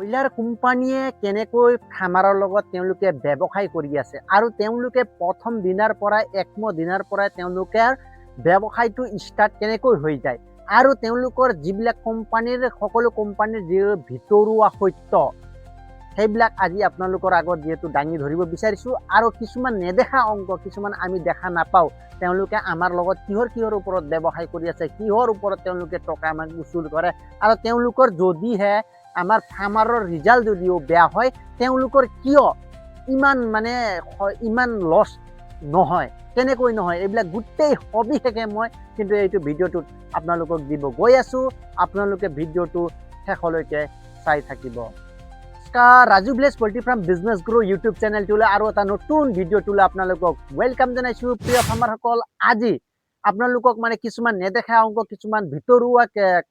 Broiler কোম্পানীয়ে কেনেকৈ ফাৰ্মাৰৰ লগত তেওঁলোকে ব্যৱসায় কৰি আছে আৰু তেওঁলোকে প্ৰথম দিনাৰ পৰা একম দিনাৰ পৰা তেওঁলোকৰ ব্যৱসায়টো ষ্টাৰ্ট কেনেকৈ হৈ যায় আৰু তেওঁলোকৰ যিবিলাক কোম্পানীৰ সকলো কোম্পানীৰ যি ভিতৰুৱা সত্য সেইবিলাক আজি আপোনালোকৰ আগত যেহেতু দাঙি ধৰিব বিচাৰিছোঁ আৰু কিছুমান নেদেখা অংক কিছুমান আমি দেখা নাপাওঁ তেওঁলোকে আমাৰ লগত কিহৰ ওপৰত ব্যৱসায় কৰি আছে কিহৰ ওপৰত তেওঁলোকে টকা আমাক উচুল কৰে আৰু তেওঁলোকৰ যদিহে আমাৰ ফাৰ্মাৰৰ ৰিজাল্ট যদিও বেয়া হয় তেওঁলোকৰ কিয় ইমান লছ নহয় কেনেকৈ নহয় এইবিলাক গোটেই সবিশেষে মই কিন্তু এইটো ভিডিঅ'টোত আপোনালোকক দিব গৈ আছোঁ আপোনালোকে ভিডিঅ'টো শেষলৈকে চাই থাকিব। ৰাজু ভিলেজ পোল্ট্ৰি ফাৰ্ম বিজনেছ গ্ৰ' ইউটিউব চেনেলটোলৈ আৰু এটা নতুন ভিডিঅ'টোলৈ আপোনালোকক ৱেলকাম জনাইছোঁ। প্ৰিয় ফাৰ্মাৰসকল, আজি আপোনালোকক কিছুমান নেদেখা অংক কিছুমান ভিতৰুৱা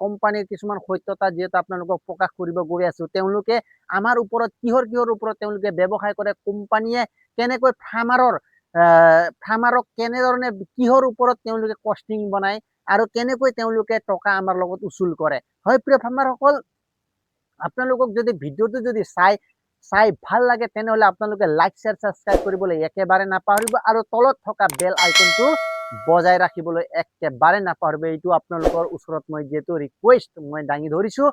কোম্পানীৰ কিছুমান সত্যতা যিহেতু আপোনালোকক প্ৰকাশ কৰিব গৈ আছোঁ। তেওঁলোকে আমাৰ ওপৰত কিহৰ ওপৰত তেওঁলোকে ব্যৱসায় কৰে, কোম্পানীয়ে কেনেকৈ ফাৰ্মাৰক কেনেধৰণে কিহৰ ওপৰত তেওঁলোকে কষ্টিং বনায় আৰু কেনেকৈ তেওঁলোকে টকা আমাৰ লগত উচুল কৰে। হয় প্ৰিয় ফাৰ্মাৰসকল, আপোনালোকক যদি ভিডিঅ'টো যদি চাই ভাল লাগে তেনেহলে আপোনালোকে লাইক শ্বেয়াৰ ছাবস্ক্ৰাইব কৰিবলৈ একেবাৰে নাপাহৰিব আৰু তলত থকা বেল আইকনটো বজাই ৰাখিবলৈ একেবাৰে নাপাহৰিব। এইটো আপোনালোকৰ ওচৰত মই যেটো ৰিকুৱেষ্ট মই দাঙি ধৰিছোঁ।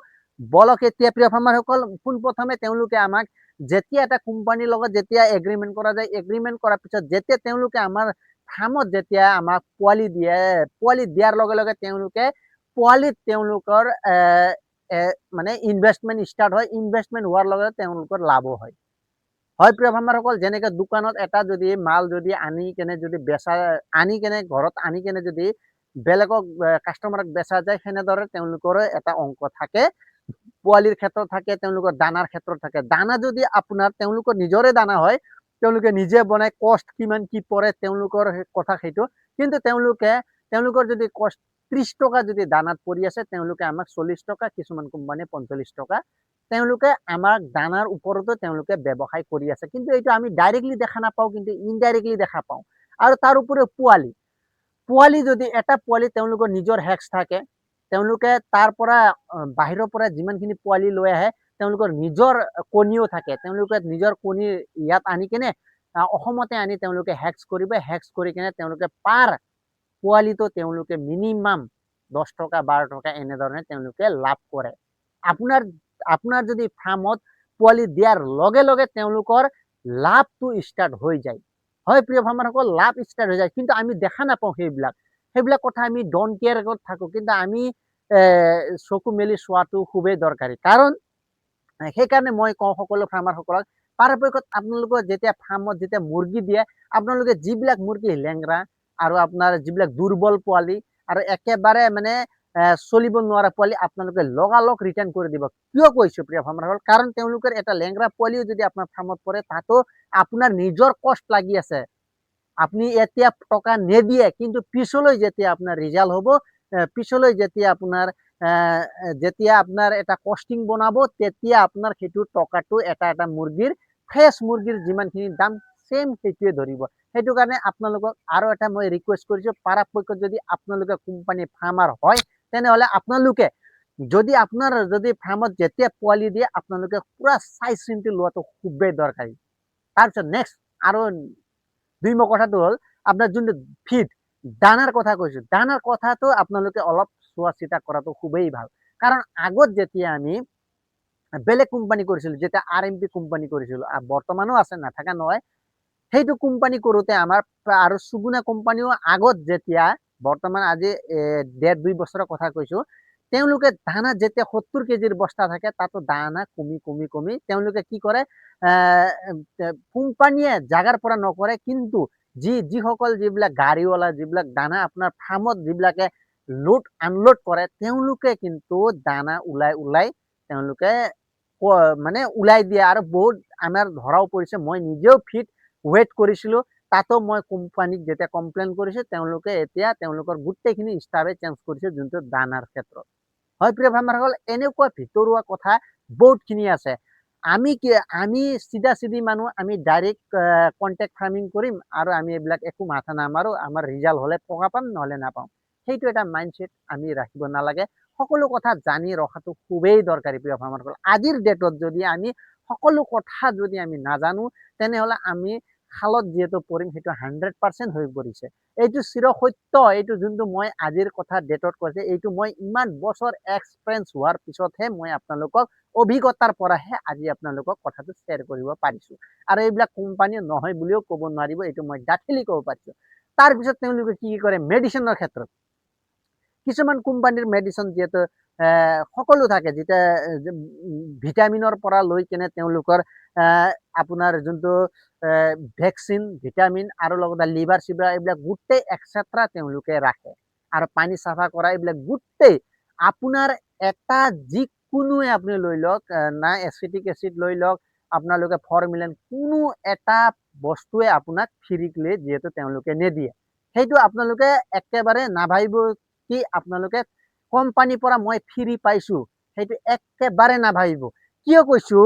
বলক এতিয়া প্ৰিয় ফাৰ্মাৰসকল, পোনপ্ৰথমে তেওঁলোকে আমাক যেতিয়া এটা কোম্পানীৰ লগত যেতিয়া এগ্ৰিমেণ্ট কৰা যায়, এগ্ৰিমেণ্ট কৰাৰ পিছত যেতিয়া তেওঁলোকে আমাৰ ফাৰ্মত যেতিয়া আমাক পোৱালি দিয়ে, পোৱালি দিয়াৰ লগে লগে তেওঁলোকে পোৱালিত তেওঁলোকৰ ইনভেষ্টমেণ্ট ষ্টাৰ্ট হয়। ইনভেষ্টমেণ্ট হোৱাৰ লগে তেওঁলোকৰ লাভো হয়। হয় প্ৰিয় ফাৰ্মাৰসকল, যেনেকৈ দোকানত এটা যদি মাল যদি আনি কেনে ঘৰত আনি কেনে যদি বেলেগক কাষ্টমাৰক বেচা যায়, সেনেদৰে তেওঁলোকৰ এটা অংক থাকে। পোৱালিৰ ক্ষেত্ৰত থাকে, তেওঁলোকৰ দানাৰ ক্ষেত্ৰত থাকে। দানা যদি আপোনাৰ তেওঁলোকৰ নিজৰে দানা হয়, তেওঁলোকে নিজে বনাই কষ্ট কিমান কি পৰে তেওঁলোকৰ কথা সেইটো, কিন্তু তেওঁলোকৰ যদি কষ্ট 30 টকা যদি দানাত পৰি আছে তেওঁলোকে আমাক 40 টকা, কিছুমান কোম্পানী 45 টকা তেওঁলোকে আমাক দানাৰ ওপৰতো তেওঁলোকে ব্যৱসায় কৰি আছে। কিন্তু এইটো আমি ডাইৰেক্টলি দেখা নাপাওঁ, কিন্তু ইনডাইৰেক্টলি দেখা পাওঁ। আৰু তাৰ উপৰিও পোৱালি যদি এটা পোৱালি তেওঁলোকৰ নিজৰ হেক্স থাকে, তেওঁলোকে তাৰ পৰা বাহিৰৰ পৰা যিমানখিনি পোৱালি লৈ আহে তেওঁলোকৰ নিজৰ কণীও থাকে। তেওঁলোকে নিজৰ কণী ইয়াত আনি কেনে অসমতে আনি তেওঁলোকে হেক্স কৰিব, হেক্স কৰি কেনে তেওঁলোকে পাৰ পোৱালিটো তেওঁলোকে মিনিমাম 10 টকা 12 টকা এনেধৰণে তেওঁলোকে লাভ কৰে। আপোনাৰ যদি ফাৰ্মত পোৱালি দিয়াৰ লগে লগে তেওঁলোকৰ লাভটো ষ্টাৰ্ট হৈ যায়। হয় প্ৰিয় ফাৰ্মাৰসকল, লাভ ষ্টাৰ্ট হৈ যায়, কিন্তু আমি দেখা নাপাওঁ। সেইবিলাক কথা আমি ডন্ট কেয়াৰত থাকোঁ, কিন্তু আমি চকু মেলি চোৱাটো খুবেই দৰকাৰী। কাৰণ সেইকাৰণে মই কওঁ সকলো ফাৰ্মাৰসকলক, পৰাপক্ষত আপোনালোকৰ যেতিয়া ফাৰ্মত যেতিয়া মুৰ্গী দিয়ে, আপোনালোকে যিবিলাক মুৰ্গী লেংৰা আৰু আপোনাৰ যিবিলাক দুৰ্বল পোৱালি আৰু একেবাৰে চলিব নোৱাৰা পোৱালি আপোনালোকে লগালগ ৰিটাৰ্ণ কৰি দিব। কিয় কৈছোঁ প্ৰিয় ফাৰ্মাৰসকল, কাৰণ তেওঁলোকৰ এটা লেংৰা পোৱালিও যদি আপোনাৰ ফাৰ্মত পৰে, তাতো আপোনাৰ নিজৰ কষ্ট লাগি আছে। আপনি এতিয়া টকা নিদিয়ে, কিন্তু পিছলৈ যেতিয়া আপোনাৰ ৰিজাল্ট হ'ব, পিছলৈ যেতিয়া আপোনাৰ এটা কষ্টিং বনাব, তেতিয়া আপোনাৰ সেইটো টকাটো এটা মুৰ্গীৰ ফ্ৰেছ মুৰ্গীৰ যিমানখিনি দাম সেম সেইটোৱে ধৰিব। সেইটো কাৰণে আপোনালোকক আৰু এটা মই ৰিকুৱেষ্ট কৰিছোঁ, পৰাপক্ষত যদি আপোনালোকে কোম্পানী ফাৰ্মাৰ হয় তেনেহ'লে আপোনালোকে যদি ফাৰ্মত যেতিয়া পোৱালি দিয়ে আপোনালোকে পুৰা চাই চিন্তি লোৱাটো খুবেই দৰকাৰী। তাৰপিছত নেক্সট আৰু 2 নম্বৰ কথাটো হ'ল আপোনাৰ যোনটো ফিড দানাৰ কথা কৈছোঁ, দানাৰ কথাটো আপোনালোকে অলপ চোৱা চিতা কৰাটো খুবেই ভাল। কাৰণ আগত যেতিয়া আমি বেলেগ কোম্পানী কৰিছিলোঁ, যেতিয়া RMP কোম্পানী কৰিছিলোঁ, বৰ্তমানো আছে নাথাকা নহয়, সেইটো কোম্পানী কৰোঁতে আমাৰ আৰু সুগুনা কোম্পানীও আগত যেতিয়া বৰ্তমান আজি 1.5-2 বছৰৰ কথা কৈছোঁ, তেওঁলোকে দানা যেতিয়া 70 কেজিৰ বস্তা থাকে, তাতো দানা কমি তেওঁলোকে কি কৰে, কোম্পানীয়ে জাগাৰ পৰা নকৰে, কিন্তু যিসকল যিবিলাক গাড়ীৱালা যিবিলাক দানা আপোনাৰ ফাৰ্মত যিবিলাকে লোড আনলোড কৰে, তেওঁলোকে কিন্তু দানা ওলাই তেওঁলোকে ওলাই দিয়ে। আৰু বহুত আমাৰ ধৰাও পৰিছে, মই নিজেও ফিড ৱেইট কৰিছিলোঁ, তাতো মই কোম্পানীক যেতিয়া কমপ্লেইন কৰিছোঁ, তেওঁলোকে এতিয়া তেওঁলোকৰ গোটেইখিনি ষ্টাফে চেঞ্জ কৰিছে যোনটো দানাৰ ক্ষেত্ৰত। হয় প্ৰিয় ফাৰ্মাৰসকল, এনেকুৱা ভিতৰুৱা কথা বহুতখিনি আছে। আমি চিধা মানুহ, আমি ডাইৰেক্ট কণ্টেক্ট ফাৰ্মিং কৰিম আৰু আমি এইবিলাক একো মাথা নামাৰোঁ, আমাৰ ৰিজাল্ট হ'লে টকা পাম নহ'লে নাপাওঁ। সেইটো এটা মাইণ্ডছেট আমি ৰাখিব নালাগে। সকলো কথা জানি ৰখাটো খুবেই দৰকাৰী প্ৰিয় ফাৰ্মাৰসকল। আজিৰ ডেটত যদি আমি সকলো কথা যদি আমি নাজানো তেনেহ'লে আমি খালত যিহেতু পৰিম সেইটো 100% হৈ পৰিছে। এইটো চিৰসত্য, এইটো যোনটো মই আজিৰ কথা ডেটত কৈছে, এইটো মই ইমান বছৰ এক্সপিৰিয়েঞ্চ হোৱাৰ পিছতহে মই আপোনালোকক অভিজ্ঞতাৰ পৰাহে আজি আপোনালোকক কথাটো শ্বেয়াৰ কৰিব পাৰিছোঁ। আৰু এইবিলাক কোম্পানী নহয় বুলিও ক'ব নোৱাৰিব, এইটো মই ডাঠেলি ক'ব পাৰিছোঁ। তাৰপিছত তেওঁলোকে কি কৰে মেডিচিনৰ ক্ষেত্ৰত কিছুমান কোম্পানীৰ মেডিচিন যিহেতু সকলো থাকে, যেতিয়া ভিটামিনৰ পৰা লৈ কেনে তেওঁলোকৰ আপোনাৰ যোনটো ভেকচিন, ভিটামিন আৰু লগতে লিভাৰ চিভাৰ এইবিলাক গোটেই এক্সেট্ৰা তেওঁলোকে ৰাখে। আৰু পানী চাফা কৰা এইবিলাক গোটেই আপোনাৰ এটা যিকোনোৱে আপুনি লৈ লওক, না এচিটিক এচিড লৈ লওক, আপোনালোকে ফৰ্মিলেন, কোনো এটা বস্তুৱে আপোনাক ফ্ৰীকলি যিহেতু তেওঁলোকে নিদিয়ে। সেইটো আপোনালোকে একেবাৰে নাভাবিব কি আপোনালোকে কোম্পানীৰ পৰা মই ফ্ৰী পাইছোঁ, সেইটো একেবাৰে নাভাবিব। কিয় কৈছোঁ,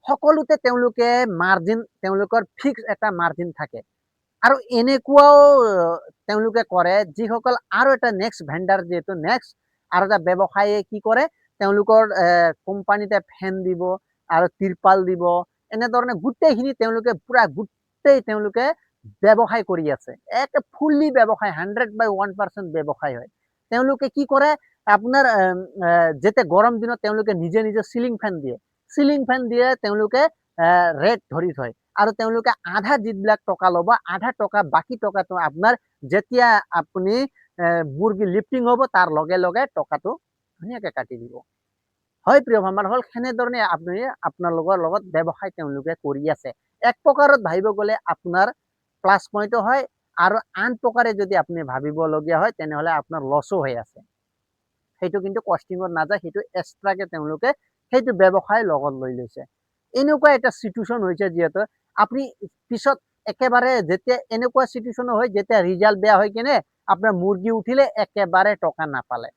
সকলোতে তেওঁলোকে মাৰ্জিন, তেওঁলোকৰ ফিক্স এটা মাৰ্জিন থাকে। আৰু এনেকুৱাও তেওঁলোকে কৰে যিসকল আৰু এটা নেক্সট ভেণ্ডাৰ, যিহেতু নেক্সট আৰু এটা ব্যৱসায়ীয়ে কি কৰে, তেওঁলোকৰ কোম্পানীতে ফেন দিব আৰু তিৰপাল দিব, এনেধৰণে গোটেইখিনি তেওঁলোকে পুৰা গোটেই তেওঁলোকে ব্যৱসায় কৰি আছে। এক ফুল্লি ব্যৱসায়, 100/1% ব্যৱসায় হয়। তেওঁলোকে কি কৰে, আপোনাৰ যেতিয়া গৰম দিনত তেওঁলোকে নিজে নিজে চিলিং ফেন দিয়ে, চিলিং ফেন দিয়ে তেওঁলোকে ৰেট ধৰি থয়। আৰু তেওঁলোকে আধা যিবিলাক টকা ল'ব, আধা টকা বাকী টকাটো আপোনাৰ যেতিয়া আপুনি মুৰ্গী লিফটিং হ'ব তাৰ লগে লগে টকাটো ধুনীয়াকৈ কাটি দিব। হয় প্ৰিয় ফাৰ্মাৰসকল, সেনেধৰণে আপুনি আপোনালোকৰ লগত ব্যৱসায় তেওঁলোকে কৰি আছে। এক প্ৰকাৰত ভাবিব গ'লে আপোনাৰ প্লাছ পইণ্টো হয়, আৰু আন প্ৰকাৰে যদি আপুনি ভাবিবলগীয়া হয় তেনেহ'লে আপোনাৰ লছো হৈ আছে। সেইটো কিন্তু কষ্টিঙত নাযায়, সেইটো এক্সট্ৰাকে তেওঁলোকে সেইটো ব্যৱসায় লগত লৈ লৈছে। এনেকুৱা এটা চিটুৱেশ্যন হৈছে, যিহেতু আপুনি পিছত একেবাৰে যেতিয়া এনেকুৱা চিটুৱেশ্যন হয়, যেতিয়া ৰিজাল্ট বেয়া হৈ কিনে আপোনাৰ মুৰ্গী উঠিলে একেবাৰে টকা নাপালে,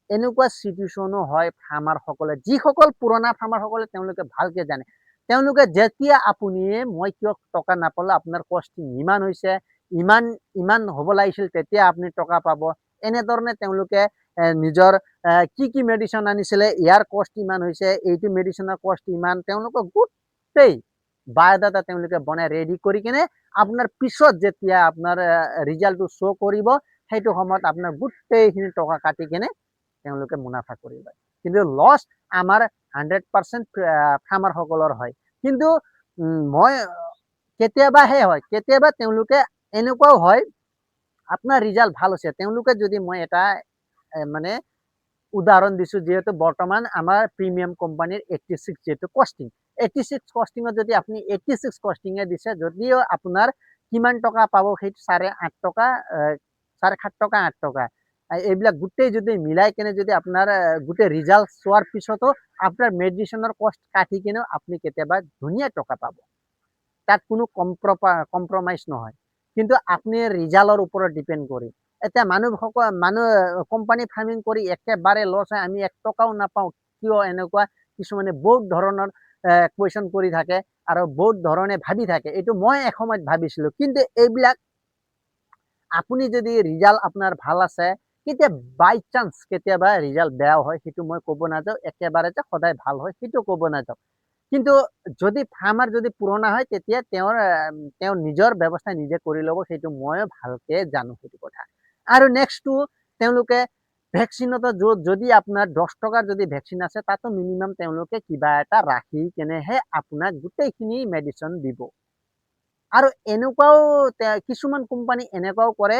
এনেকুৱা চিটুৱেশ্যনো হয় ফাৰ্মাৰসকলে। যিসকল পুৰণা ফাৰ্মাৰসকলে তেওঁলোকে ভালকে জানে, তেওঁলোকে যেতিয়া আপুনি মই কিয় টকা নাপালো, আপোনাৰ কষ্টিং ইমান হৈছে, ইমান হ'ব লাগিছিল তেতিয়া আপুনি টকা পাব, এনেধৰণে তেওঁলোকে নিজৰ কি মেডিচিন আনিছিলে, ইয়াৰ কষ্ট ইমান হৈছে, এইটো মেডিচিনৰ কষ্ট ইমান, তেওঁলোকক গোটেই বায়'ডাটা তেওঁলোকে বনাই ৰেডি কৰি কিনে আপোনাৰ পিছত যেতিয়া আপোনাৰ ৰিজাল্টটো শ্ব' কৰিব, সেইটো সময়ত আপোনাৰ গোটেইখিনি টকা কাটি কিনে তেওঁলোকে মুনাফা কৰি লয়। কিন্তু লছ আমাৰ 100% ফাৰ্মাৰসকলৰ হয়। কিন্তু মই কেতিয়াবাহে হয়, কেতিয়াবা তেওঁলোকে এনেকুৱাও হয়, আপোনাৰ ৰিজাল্ট ভাল হৈছে, তেওঁলোকে যদি মই এটা মানে উদাহৰণ দিছোঁ, যিহেতু বৰ্তমান আমাৰ প্ৰিমিয়াম কোম্পানীৰ 86 যিহেতু কষ্টিং, 86 কষ্টিঙত যদি আপুনি 86 কষ্টিঙে দিছে, যদিও আপোনাৰ কিমান টকা পাব সেইটো 8.5 টকা, 7.5 টকা, 8 টকা, এইবিলাক গোটেই যদি মিলাই কেনে যদি আপোনাৰ গোটেই ৰিজাল্ট চোৱাৰ পিছতো আপোনাৰ মেডিচিনৰ কষ্ট কাটি কিনেও আপুনি কেতিয়াবা ধুনীয়া টকা পাব, তাত কোনো কম্প্ৰমাইজ নহয়। কিন্তু আপুনি ৰিজাল্টৰ ওপৰত ডিপেণ্ড কৰি, এতিয়া মানুহ কোম্পানী ফাৰ্মিং কৰি একেবাৰে লছ হয়, আমি 1 টকাও নাপাওঁ, কিয় এনেকুৱা কিছুমানে বহুত ধৰণৰ কুৱেশ্যন কৰি থাকে আৰু বহুত ধৰণে ভাবি থাকে। এইটো মই এসময়ত ভাবিছিলোঁ, কিন্তু এইবিলাক আপুনি যদি ৰিজাল্ট আপোনাৰ ভাল আছে, কেতিয়া বাই চান্স কেতিয়াবা ৰিজাল্ট বেয়াও হয়, সেইটো মই ক'ব নাযাওঁ, একেবাৰে যে সদায় ভাল হয় সেইটো ক'ব নাযাওঁ। কিন্তু যদি ফাৰ্মাৰ যদি পুৰণা হয়, তেতিয়া তেওঁৰ নিজৰ ব্যৱস্থা নিজে কৰি ল'ব, সেইটো ময়ো ভালকে জানো সেইটো কথা। আৰু নেক্সটটো তেওঁলোকে ভেকচিনতো যদি আপোনাৰ 10 টকাৰ যদি ভেকচিন আছে, তাতো মিনিমাম তেওঁলোকে কিবা এটা ৰাখি কেনেহে আপোনাক গোটেইখিনি মেডিচিন দিব। আৰু এনেকুৱাও কিছুমান কোম্পানী এনেকুৱাও কৰে,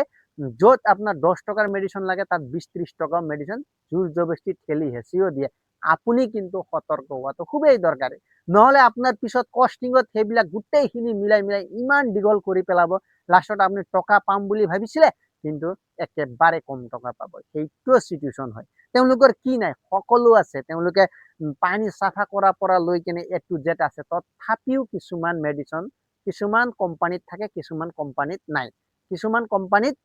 য'ত আপোনাৰ 10 টকাৰ মেডিচিন লাগে তাত 20-30 টকা মেডিচিন জোৰ জবস্তি ঠেলি হেঁচিও দিয়ে। আপুনি কিন্তু সতৰ্ক হোৱাটো খুবেই দৰকাৰী, নহ'লে আপোনাৰ পিছত কষ্টিঙত সেইবিলাক গোটেইখিনি মিলাই ইমান দীঘল কৰি পেলাব, লাষ্টত আপুনি টকা পাম বুলি ভাবিছিলে কিন্তু একেবাৰে কম টকা পাব। সেইটো চিটুৱেশ্যন হয়। তেওঁলোকৰ কি নাই, সকলো আছে, তেওঁলোকে পানী চাফা কৰাৰ পৰা লৈ কেনে A to Z আছে, তথাপিও কিছুমান মেডিচিন কিছুমান কোম্পানীত থাকে, কিছুমান কোম্পানীত নাই। কিছুমান কোম্পানীত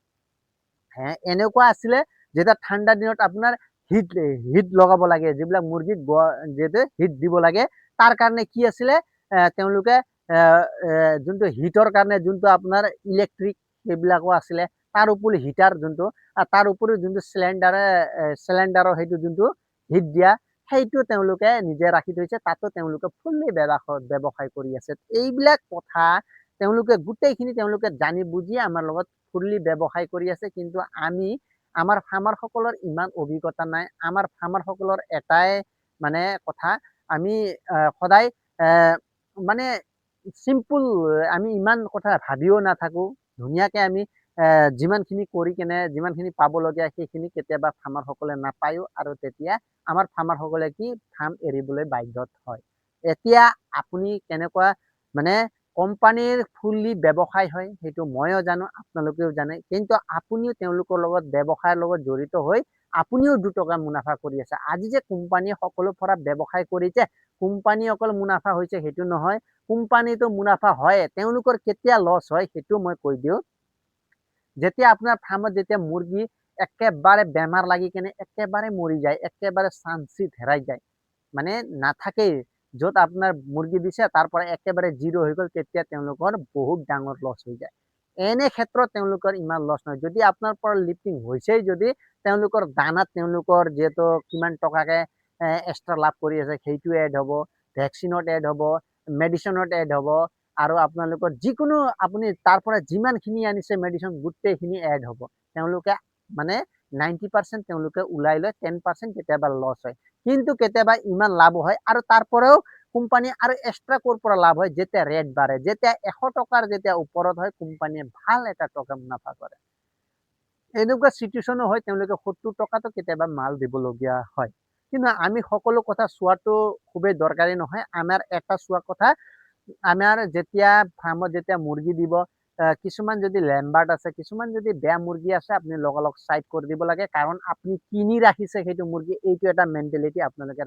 এনেকুৱা আছিলে, যেতিয়া ঠাণ্ডা দিনত আপোনাৰ হিট লগাব লাগে, যিবিলাক মুৰ্গীক যিহেতু হিট দিব লাগে, তাৰ কাৰণে কি আছিলে, তেওঁলোকে যোনটো হিটৰ কাৰণে যোনটো আপোনাৰ ইলেক্ট্ৰিক সেইবিলাকো আছিলে, তাৰ উপৰি হিটাৰ যোনটো তাৰ উপৰিও যোনটো চিলিণ্ডাৰৰ সেইটো যোনটো হিট দিয়া সেইটো তেওঁলোকে নিজে ৰাখি থৈছে, তাতো তেওঁলোকে ফুল্লি ব্যৱসায় কৰি আছে। এইবিলাক কথা তেওঁলোকে গোটেইখিনি তেওঁলোকে জানি বুজি আমাৰ লগত ফুল্লি ব্যৱসায় কৰি আছে। কিন্তু আমাৰ ফাৰ্মাৰসকলৰ ইমান অভিজ্ঞতা নাই। আমাৰ ফাৰ্মাৰসকলৰ এটাই মানে কথা, আমি সদায় মানে চিম্পুল, আমি ইমান কথা ভাবিও নাথাকো। ধুনীয়াকে আমি যিমানখিনি কৰি কেনে যিমানখিনি পাবলগীয়া সেইখিনি কেতিয়াবা ফাৰ্মাৰসকলে নাপায়ো, আৰু তেতিয়া আমাৰ ফাৰ্মাৰসকলে কি ফাৰ্ম এৰিবলৈ বাধ্যত হয়। এতিয়া আপুনি কেনেকুৱা মানে কোম্পানীৰ ফুল্লি ব্যৱসায় হয় সেইটো ময়ো জানো, আপোনালোকেও জানে, কিন্তু আপুনিও তেওঁলোকৰ লগত ব্যৱসায়ৰ লগত জড়িত হৈ আপুনিও 2 টকা মুনাফা কৰি আছে। আজি যে কোম্পানীয়ে সকলো পৰা ব্যৱসায় কৰিছে, কোম্পানী অকল মুনাফা হৈছে সেইটো নহয়, কোম্পানীটো মুনাফা হয়, তেওঁলোকৰ কেতিয়া লছ হয় সেইটো মই কৈ দিওঁ। যেতিয়া আপোনাৰ ফাৰ্মত যেতিয়া মুৰ্গী একেবাৰে বেমাৰ লাগি কেনে একেবাৰে মৰি যায়, একেবাৰে চাঞ্চিত হেৰাই যায়, মানে নাথাকেই, য'ত আপোনাৰ মুৰ্গী দিছে তাৰ পৰা একেবাৰে জিৰ' হৈ গ'ল, তেতিয়া তেওঁলোকৰ বহুত ডাঙৰ লছ হৈ যায়। এনে ক্ষেত্ৰত তেওঁলোকৰ ইমান লছ নহয়। যদি আপোনাৰ পৰা লিফটিং হৈছেই, যদি তেওঁলোকৰ দানাত তেওঁলোকৰ যিহেতু কিমান টকাকে এক্সট্ৰা লাভ কৰি আছে সেইটো এড হ'ব, ভেকচিনত এড হ'ব, মেডিচিনত এড হ'ব, আৰু আপোনালোকৰ যিকোনো আপুনি তাৰ পৰা যিমানখিনি আনিছে মেডিচিন গোটেইখিনি এড হ'ব। তেওঁলোকে মানে 90% তেওঁলোকে ওলাই লয়, 10% কেতিয়াবা লছ হয়, কিন্তু কেতিয়াবা ইমান লাভ হয়। আৰু তাৰ পৰাও কোম্পানী আৰু এক্সট্ৰা ক'ৰ পৰা লাভ হয়, যেতিয়া ৰেট বাঢ়ে, যেতিয়া 100 টকাৰ যেতিয়া ওপৰত হয়, কোম্পানীয়ে ভাল এটা টকা মুনাফা কৰে। এনেকুৱা চিটুৱেশ্যনো হয়, তেওঁলোকে 70 টকাতো কেতিয়াবা মাল দিবলগীয়া হয়। কিন্তু আমি সকলো কথা চোৱাটো খুবেই দৰকাৰী নহয়। আমাৰ এটা চোৱা কথা, আমাৰ যেতিয়া ফাৰ্মত যেতিয়া মুৰ্গী দিব, কিছুমান যদি লেম্বাৰ্ট আছে, কিছুমান যদি বেয়া মুৰ্গী আছে, আপুনি লগালগ চাইড কৰি দিব লাগে। কাৰণ আপুনি কিনি ৰাখিছে সেইটো মুৰ্গী, এইটো এটা মেণ্টেলিটি আপোনালোকে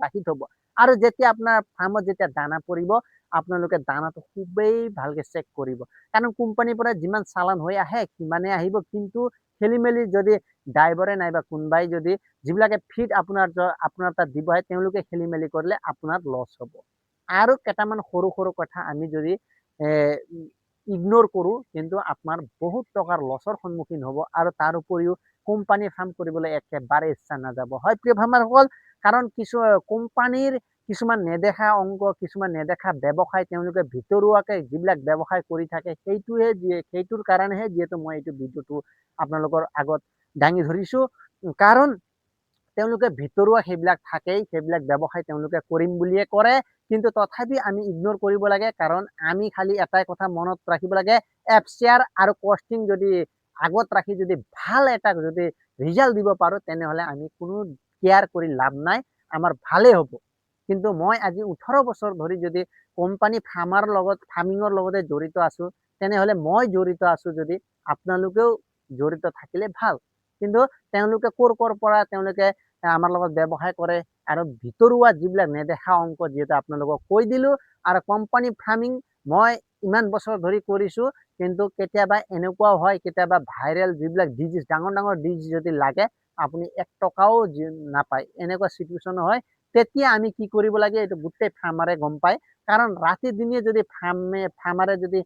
ৰাখি থ'ব। আৰু যেতিয়া আপোনাৰ ফাৰ্মত যেতিয়া দানা পৰিব, আপোনালোকে দানাটো খুবেই ভালকে চেক কৰিব। কাৰণ কোম্পানীৰ পৰা যিমান চালান হৈ আহে সিমানে আহিব, কিন্তু খেলি মেলি যদি ড্ৰাইভাৰে নাইবা কোনোবাই যদি যিবিলাকে ফিড আপোনাৰ তাত দিব আহে তেওঁলোকে খেলি মেলি কৰিলে আপোনাৰ লছ হ'ব। আৰু কেইটামান সৰু সৰু কথা আমি যদি ইগনোৰ কৰোঁ, কিন্তু আপোনাৰ বহুত টকাৰ লছৰ সন্মুখীন হ'ব। আৰু তাৰ উপৰিও কোম্পানীৰ ফাৰ্ম কৰিবলৈ একেবাৰে ইচ্ছা নাযাব। হয় প্ৰিয় ফাৰ্মাৰসকল, কাৰণ কোম্পানীৰ কিছুমান নেদেখা অংক, কিছুমান নেদেখা ব্যৱসায় তেওঁলোকে ভিতৰুৱাকে যিবিলাক ব্যৱসায় কৰি থাকে, সেইটোৰ কাৰণেহে যিহেতু মই এইটো ভিডিঅ'টো আপোনালোকৰ আগত দাঙি ধৰিছোঁ। কাৰণ তেওঁলোকে ভিতৰুৱা সেইবিলাক থাকেই, সেইবিলাক ব্যৱসায় তেওঁলোকে কৰিম বুলিয়ে কৰে, কিন্তু তথাপি আমি ইগনোৰ কৰিব লাগে। কাৰণ আমি খালি এটাই কথা মনত ৰাখিব লাগে, FCR আৰু কষ্টিং যদি আগত ৰাখি যদি ভাল এটা যদি ৰিজাল্ট দিব পাৰোঁ, তেনেহ'লে আমি কোনো কেয়াৰ কৰি লাভ নাই, আমাৰ ভালেই হ'ব। কিন্তু মই আজি 18 বছৰ ধৰি যদি কোম্পানী ফাৰ্মিঙৰ লগতে জড়িত আছোঁ, তেনেহ'লে মই জড়িত আছোঁ যদি আপোনালোকেও জড়িত থাকিলে ভাল। কিন্তু তেওঁলোকে ক'ৰ পৰা তেওঁলোকে আমাৰ লগত ব্যৱসায় কৰে, আৰু ভিতৰুৱা যিবিলাক নেদেখা অংক যিহেতু আপোনালোকক কৈ দিলোঁ। আৰু কোম্পানী ফাৰ্মিং মই ইমান বছৰ ধৰি কৰিছোঁ, কিন্তু কেতিয়াবা এনেকুৱাও হয়, কেতিয়াবা ভাইৰেল যিবিলাক ডিজিজ, ডাঙৰ ডাঙৰ ডিজিজ যদি লাগে, আপুনি 1 টকাও নাপায়, এনেকুৱা চিটুৱেশ্যন হয়। তেতিয়া আমি কি কৰিব লাগে, এইটো গোটেই ফাৰ্মাৰে গম পায়। কাৰণ ৰাতি দিনে যদি ফাৰ্মাৰে যদি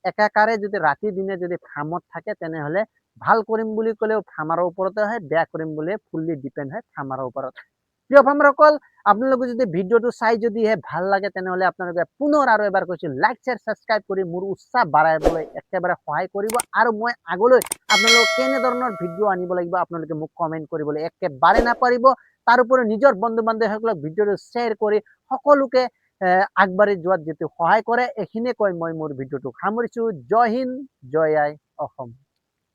একাকাৰে যদি ৰাতি দিনে যদি ফাৰ্মত থাকে, তেনেহ'লে ভাল কৰিম বুলি ক'লেও ফাৰ্মাৰৰ ওপৰতে হয়, বেয়া কৰিম বুলি ফুল্লি ডিপেণ্ড হয় ফাৰ্মাৰৰ ওপৰত। প্ৰিয় ফাৰ্মাৰসকল, আপোনালোকে যদি ভিডিঅ'টো চাই যদিহে ভাল লাগে, তেনেহ'লে আপোনালোকে পুনৰ আৰু এবাৰ কৈছোঁ, লাইক শ্বেয়াৰ ছাবস্ক্ৰাইব কৰি মোৰ উৎসাহ বাঢ়াবলৈ একেবাৰে সহায় কৰিব। আৰু মই আগলৈ আপোনালোকক কেনেধৰণৰ ভিডিঅ' আনিব লাগিব আপোনালোকে মোক কমেণ্ট কৰিবলৈ একেবাৰে নাপাহৰিব। তাৰোপৰি নিজৰ বন্ধু বান্ধৱীসকলক ভিডিঅ'টো শ্বেয়াৰ কৰি সকলোকে আগবাঢ়ি যোৱাত যিটো সহায় কৰে, এইখিনিয়ে কৈ মই মোৰ ভিডিঅ'টো সামৰিছোঁ। জয় হিন্দ, জয় আই অসম।